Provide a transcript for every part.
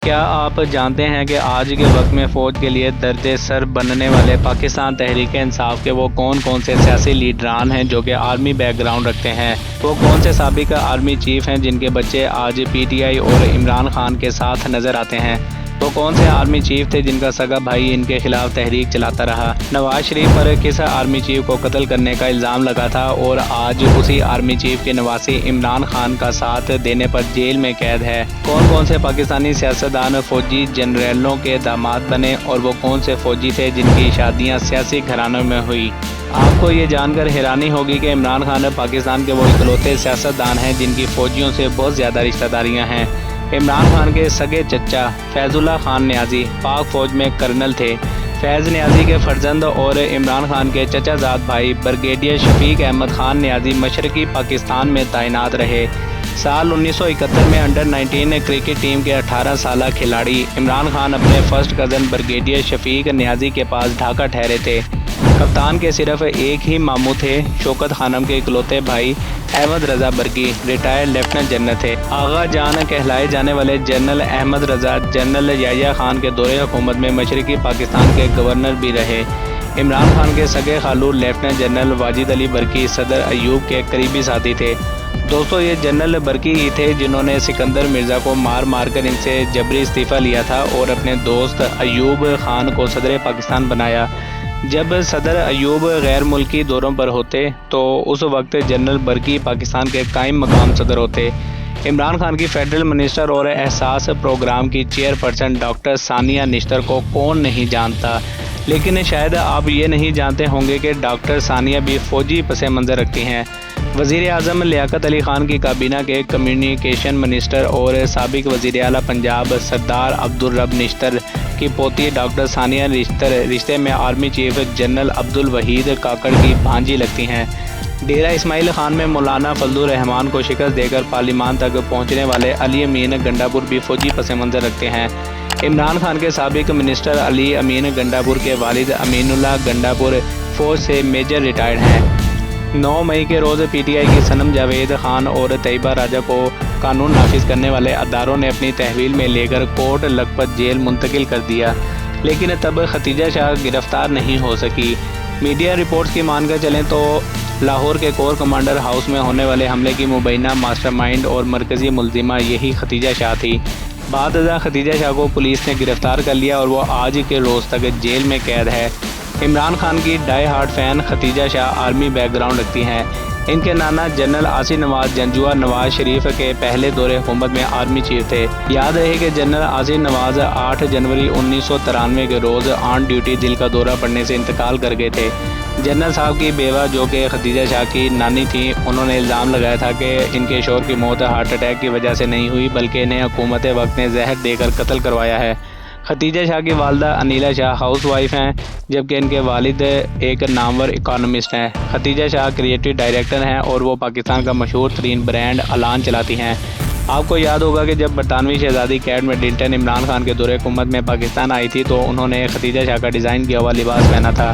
کیا آپ جانتے ہیں کہ آج کے وقت میں فوج کے لیے درد سر بننے والے پاکستان تحریک انصاف کے وہ کون سے سیاسی لیڈران ہیں جو کہ آرمی بیک گراؤنڈ رکھتے ہیں؟ وہ کون سے سابق آرمی چیف ہیں جن کے بچے آج پی ٹی آئی اور عمران خان کے ساتھ نظر آتے ہیں؟ وہ کون سے آرمی چیف تھے جن کا سگا بھائی ان کے خلاف تحریک چلاتا رہا؟ نواز شریف پر کس آرمی چیف کو قتل کرنے کا الزام لگا تھا اور آج اسی آرمی چیف کے نواسی عمران خان کا ساتھ دینے پر جیل میں قید ہے؟ کون سے پاکستانی سیاستدان فوجی جنرلوں کے داماد بنے اور وہ کون سے فوجی تھے جن کی شادیاں سیاسی گھرانوں میں ہوئی؟ آپ کو یہ جان کر حیرانی ہوگی کہ عمران خان پاکستان کے وہ اکلوتے سیاستدان ہیں جن کی فوجیوں سے بہت زیادہ رشتہ داریاں ہیں۔ عمران خان کے سگے چچا فیض اللہ خان نیازی پاک فوج میں کرنل تھے۔ فیض نیازی کے فرزند اور عمران خان کے چچا زاد بھائی بریگیڈیئر شفیق احمد خان نیازی مشرقی پاکستان میں تعینات رہے۔ سال 1971 میں انڈر 19 کرکٹ ٹیم کے 18 سالہ کھلاڑی عمران خان اپنے فرسٹ کزن بریگیڈیئر شفیق نیازی کے پاس ڈھاکہ ٹھہرے تھے۔ کپتان کے صرف ایک ہی ماموں تھے۔ شوکت خانم کے اکلوتے بھائی احمد رضا برقی ریٹائرڈ لیفٹیننٹ جنرل تھے۔ آغا جان کہلائے جانے والے جنرل احمد رضا جنرل یحییٰ خان کے دور حکومت میں مشرقی پاکستان کے گورنر بھی رہے۔ عمران خان کے سگے خالو لیفٹیننٹ جنرل واجد علی برقی صدر ایوب کے قریبی ساتھی تھے۔ دوستو، یہ جنرل برقی ہی تھے جنہوں نے سکندر مرزا کو مار کر ان سے جبری استعفیٰ لیا تھا اور اپنے دوست ایوب خان کو صدر پاکستان بنایا۔ جب صدر ایوب غیر ملکی دوروں پر ہوتے تو اس وقت جنرل برقی پاکستان کے قائم مقام صدر ہوتے۔ عمران خان کی فیڈرل منسٹر اور احساس پروگرام کی چیئرپرسن ڈاکٹر ثانیہ نشتر کو کون نہیں جانتا، لیکن شاید آپ یہ نہیں جانتے ہوں گے کہ ڈاکٹر ثانیہ بھی فوجی پس منظر رکھتی ہیں۔ وزیر اعظم لیاقت علی خان کی کابینہ کے کمیونیکیشن منسٹر اور سابق وزیر اعلیٰ پنجاب سردار عبدالرب نشتر کی پوتی ڈاکٹر ثانیہ نشتر رشتے میں army chief general Abdul Waheed Kakar کی بھانجی لگتی ہیں۔ ڈیرہ اسماعیل خان میں مولانا فضل الرحمان کو شکست دے کر پارلیمان تک پہنچنے والے علی امین گنڈاپور بھی فوجی پس منظر رکھتے ہیں۔ عمران خان کے سابق منسٹر علی امین گنڈاپور کے والد امین اللہ گنڈاپور فوج سے میجر ریٹائرڈ ہیں۔ 9 مئی کے روز پی ٹی آئی کی صنم جاوید خان اور طیبہ راجہ کو قانون نافذ کرنے والے اداروں نے اپنی تحویل میں لے کر کوٹ لکھپت جیل منتقل کر دیا، لیکن تب ختیجہ شاہ گرفتار نہیں ہو سکی۔ میڈیا رپورٹس کی مان کر چلیں تو لاہور کے کور کمانڈر ہاؤس میں ہونے والے حملے کی مبینہ ماسٹر مائنڈ اور مرکزی ملزمہ یہی ختیجہ شاہ تھی۔ بعد ازاں ختیجہ شاہ کو پولیس نے گرفتار کر لیا اور وہ آج کے روز تک جیل میں قید ہے۔ عمران خان کی ڈائی ہارڈ فین ختیجہ شاہ آرمی بیک گراؤنڈ رکھتی ہیں۔ ان کے نانا جنرل آصف نواز جنجوعہ نواز شریف کے پہلے دور حکومت میں آرمی چیف تھے۔ یاد رہے کہ جنرل آصف نواز 8 جنوری 1993 کے روز آن ڈیوٹی دل کا دورہ پڑنے سے انتقال کر گئے تھے۔ جنرل صاحب کی بیوہ جو کہ ختیجہ شاہ کی نانی تھیں، انہوں نے الزام لگایا تھا کہ ان کے شوہر کی موت ہارٹ اٹیک کی وجہ سے نہیں ہوئی بلکہ انہیں حکومت وقت نے زہر دے کر قتل کروایا ہے۔ ختیجہ شاہ کی والدہ انیلا شاہ ہاؤس وائف ہیں جبکہ ان کے والد ایک نامور اکانومسٹ ہیں۔ ختیجہ شاہ کریٹو ڈائریکٹر ہیں اور وہ پاکستان کا مشہور ترین برانڈ الان چلاتی ہیں۔ آپ کو یاد ہوگا کہ جب برطانوی شہزادی کیٹ مڈلٹن عمران خان کے دور حکومت میں پاکستان آئی تھی تو انہوں نے ختیجہ شاہ کا ڈیزائن کیا ہوا لباس پہنا تھا۔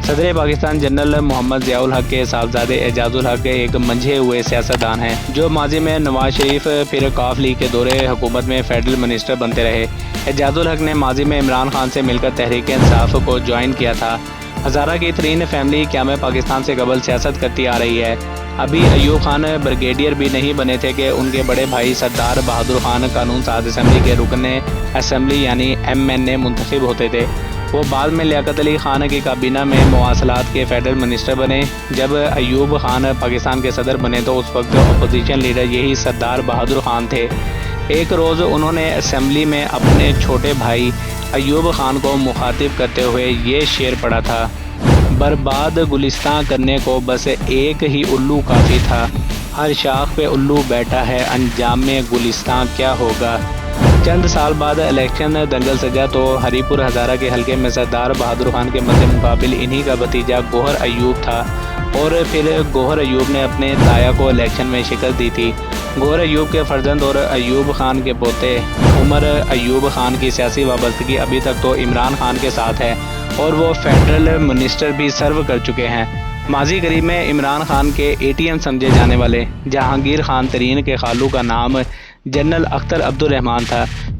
صدر پاکستان جنرل محمد ضیاء الحق کے صاحبزادے اعجاز الحق ایک منجھے ہوئے سیاستدان ہیں جو ماضی میں نواز شریف پھر قاف لیگ کے دور حکومت میں فیڈرل منسٹر بنتے رہے۔ اعجاز الحق نے ماضی میں عمران خان سے مل کر تحریک انصاف کو جوائن کیا تھا۔ ہزارہ کی ترین فیملی قیام پاکستان سے قبل سیاست کرتی آ رہی ہے۔ ابھی ایوب خان بریگیڈیئر بھی نہیں بنے تھے کہ ان کے بڑے بھائی سردار بہادر خان قانون ساز اسمبلی کے رکن اسمبلی یعنی MNA منتخب ہوتے تھے۔ وہ بعد میں لیاقت علی خان کی کابینہ میں مواصلات کے فیڈرل منسٹر بنے۔ جب ایوب خان پاکستان کے صدر بنے تو اس وقت اپوزیشن لیڈر یہی سردار بہادر خان تھے۔ ایک روز انہوں نے اسمبلی میں اپنے چھوٹے بھائی ایوب خان کو مخاطب کرتے ہوئے یہ شعر پڑھا تھا: برباد گلستاں کرنے کو بس ایک ہی الو کافی تھا، ہر شاخ پہ الو بیٹھا ہے، انجام میں گلستاں کیا ہوگا۔ چند سال بعد الیکشن دنگل سجا تو ہری پور ہزارہ کے حلقے میں سردار بہادر خان کے مد مقابل انہی کا بھتیجا گوہر ایوب تھا اور پھر گوہر ایوب نے اپنے تایا کو الیکشن میں شکست دی تھی۔ گوہر ایوب کے فرزند اور ایوب خان کے پوتے عمر ایوب خان کی سیاسی وابستگی ابھی تک تو عمران خان کے ساتھ ہے اور وہ فیڈرل منسٹر بھی سرو کر چکے ہیں۔ ماضی قریب میں عمران خان کے ATM سمجھے جانے والے جہانگیر خان ترین کے خالو کا نام جنرل اختر عبد الرحمان تھا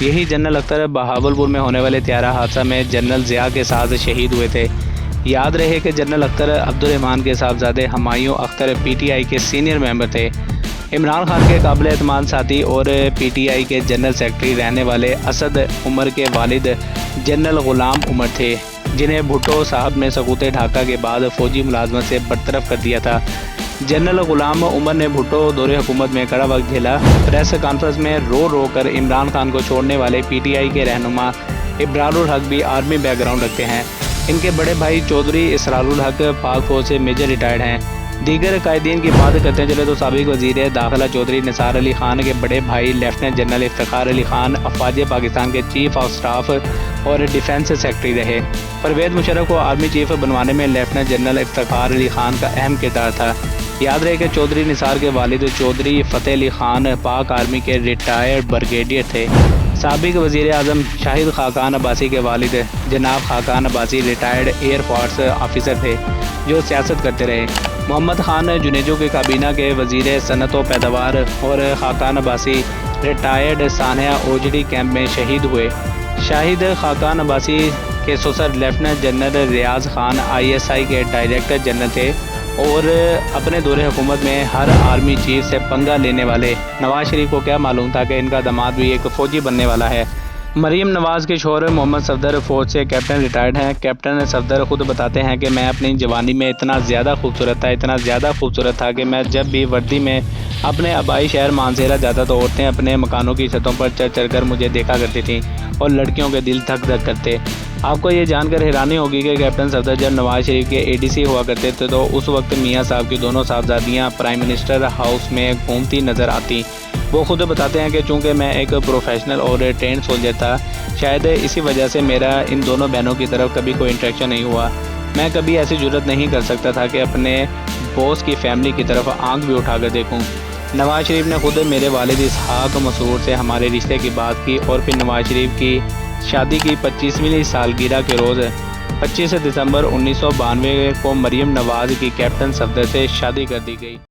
یہی جنرل اختر بہاولپور میں ہونے والے طیارہ حادثہ میں جنرل ضیاء کے ساتھ شہید ہوئے تھے۔ یاد رہے کہ جنرل اختر عبدالرحمان کے صاحبزادے ہمایوں اختر PTI کے سینئر ممبر تھے۔ عمران خان کے قابل اعتماد ساتھی اور PTI کے جنرل سیکرٹری رہنے والے اسد عمر کے والد جنرل غلام عمر تھے، جنہیں بھٹو صاحب نے سقوط ڈھاکہ کے بعد فوجی ملازمت سے برطرف کر دیا تھا۔ جنرل غلام عمر نے بھٹو دور حکومت میں کڑا وقت جھیلا۔ پریس کانفرنس میں رو رو کر عمران خان کو چھوڑنے والے PTI کے رہنما ابرار الحق بھی آرمی بیک گراؤنڈ رکھتے ہیں۔ ان کے بڑے بھائی چودھری اسرار الحق پاک فوج سے میجر ریٹائرڈ ہیں۔ دیگر قائدین کی بات کرتے چلے تو سابق وزیر داخلہ چودھری نثار علی خان کے بڑے بھائی لیفٹیننٹ جنرل افتخار علی خان افواج پاکستان کے چیف آف سٹاف اور ڈیفنس سیکرٹری رہے۔ پرویز مشرف کو آرمی چیف بنوانے میں لیفٹیننٹ جنرل افتخار علی خان کا اہم کردار تھا۔ یاد رہے کہ چودھری نثار کے والد چودھری فتح علی خان پاک آرمی کے ریٹائرڈ بریگیڈیئر تھے۔ سابق وزیر اعظم شاہد خاقان عباسی کے والد جناب Khaqan Abbasi retired air force officer تھے جو سیاست کرتے رہے۔ محمد خان جنیجو کے کابینہ کے وزیر صنعت و پیداوار اور خاقان عباسی ریٹائرڈ سانحہ اوجڑی کیمپ میں شہید ہوئے۔ شاہد خاقان عباسی کے سسر لیفٹیننٹ جنرل ریاض خان ISI کے ڈائریکٹر جنرل تھے اور اپنے دور حکومت میں ہر آرمی چیف سے پنگا لینے والے۔ نواز شریف کو کیا معلوم تھا کہ ان کا داماد بھی ایک فوجی بننے والا ہے۔ مریم نواز کے شوہر محمد صفدر فوج سے کیپٹن ریٹائرڈ ہیں۔ کیپٹن صفدر خود بتاتے ہیں کہ میں اپنی جوانی میں اتنا زیادہ خوبصورت تھا کہ میں جب بھی وردی میں اپنے آبائی شہر مانسہرہ جاتا تو عورتیں اپنے مکانوں کی چھتوں پر چڑھ کر مجھے دیکھا کرتی تھیں اور لڑکیوں کے دل دھک دھک کرتے۔ آپ کو یہ جان کر حیرانی ہوگی کہ کیپٹن صفدر جب نواز شریف کے ADC ہوا کرتے تھے تو اس وقت میاں صاحب کی دونوں صاحبزادیاں پرائم منسٹر ہاؤس میں گھومتی نظر آتی۔ وہ خود بتاتے ہیں کہ چونکہ میں ایک پروفیشنل اور ٹرینڈ سولجر تھا، شاید اسی وجہ سے میرا ان دونوں بہنوں کی طرف کبھی کوئی انٹریکشن نہیں ہوا۔ میں کبھی ایسی جرت نہیں کر سکتا تھا کہ اپنے باس کی فیملی کی طرف آنکھ بھی اٹھا کر دیکھوں۔ نواز شریف نے خود میرے والد اسحاق مسرور سے ہمارے رشتے کی بات کی اور پھر نواز شریف کی شادی کی 25ویں سالگرہ کے روز 25 دسمبر 1992 کو مریم نواز کی کیپٹن صفدر سے شادی کر دی گئی۔